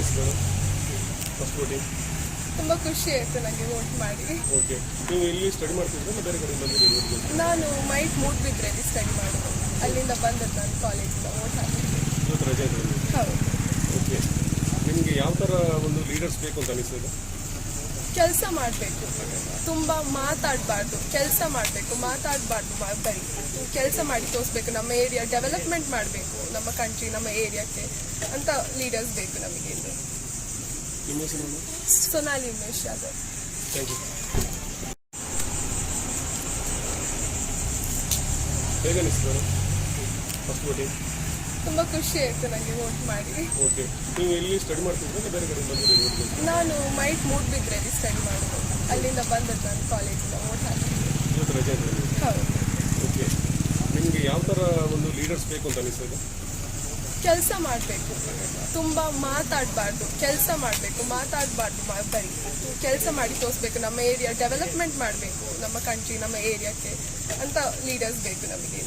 ಹೆಸರು first voting? ತುಂಬ ಖುಷಿ ಆಯಿತು ನನಗೆ ವೋಟ್ ಮಾಡಿ. ಓಕೆ, ನೀವು ಇಲ್ಲಿ ಸ್ಟಡಿ ಮಾಡ್ತಿದ್ರೆ ಬೇರೆ ಕಡೆ ಬಂದಿದ್ದೀರಿ? ನಾನು ಮೈಟ್ ಮೂಡ್ಬಿದ್ರಲ್ಲಿ ಸ್ಟಡಿ ಮಾಡೋದು, ಅಲ್ಲಿಂದ ಬಂದದ್ದು ನಾನು ಕಾಲೇಜಿಂದ ವೋಟ್ ಹಾಕಿದ್ದೆ. ಇವತ್ತು ರಜೆ ಇದೆ? ಹೌದು. ಓಕೆ, ನಿಮಗೆ ಯಾವ ಥರ ಒಂದು ಲೀಡರ್ಸ್ ಬೇಕು ಅಂತ ಅನಿಸ್ತದೆ? ಕೆಲಸ ಮಾಡಬೇಕು, ತುಂಬ ಮಾತಾಡಬಾರ್ದು, ಕೆಲಸ ಮಾಡಬೇಕು, ಮಾತಾಡಬಾರ್ದು, ಬರೀ ಕೆಲಸ ಮಾಡಿ ತೋರಿಸ್ಬೇಕು. ನಮ್ಮ ಏರಿಯಾ ಡೆವಲಪ್ಮೆಂಟ್ ಮಾಡಬೇಕು, ನಮ್ಮ ಕಂಟ್ರಿ, ನಮ್ಮ ಏರಿಯಾಕ್ಕೆ ಅಂತ ಲೀಡರ್ಸ್ ಬೇಕು ನಮಗೆ. ಸೊನಾಲಿ ಉಮೇಶ್ ಯಾದವ್. Thank you. ಹೇಗೆ ಅನಿಸ್ತದೆ ಫಸ್ಟ್ ವೋಟಿಂಗ್? ತುಂಬ ಖುಷಿ ಆಯಿತು ನನಗೆ ವೋಟ್ ಮಾಡಿ. ಓಕೆ, ನೀವು ಇಲ್ಲಿ ಸ್ಟಡಿ ಮಾಡ್ತಿದ್ರೆ ಬೇರೆ ಕಡೆ ಬಂದಿದ್ದೀರಿ? ನಾನು ಮೈಟ್ ಮೂಡ್ಬಿದ್ರಲ್ಲಿ ಸ್ಟಡಿ ಮಾಡೋದು, ಅಲ್ಲಿಂದ ಬಂದದ್ದು ನಾನು ಕಾಲೇಜಿಂದ ವೋಟ್ ಹಾಕಿದ್ದೆ. ಇವತ್ತು ರಜೆ ಇದೆ? ಹೌದು. ಓಕೆ, ನಿಮಗೆ ಯಾವ ಥರ ಒಂದು ಲೀಡರ್ಸ್ ಬೇಕು ಅಂತ ಅನಿಸ್ತದೆ? ಕೆಲಸ ಮಾಡಬೇಕು, ತುಂಬ ಮಾತಾಡಬಾರ್ದು, ಕೆಲಸ ಮಾಡಬೇಕು, ಮಾತಾಡಬಾರ್ದು, ಬರೀ ಕೆಲಸ ಮಾಡಿ ತೋರಿಸ್ಬೇಕು. ನಮ್ಮ ಏರಿಯಾ ಡೆವಲಪ್ಮೆಂಟ್ ಮಾಡಬೇಕು, ನಮ್ಮ ಕಂಟ್ರಿ, ನಮ್ಮ ಏರಿಯಾಕ್ಕೆ ಅಂತ ಲೀಡರ್ಸ್ ಬೇಕು ನಮಗೆ.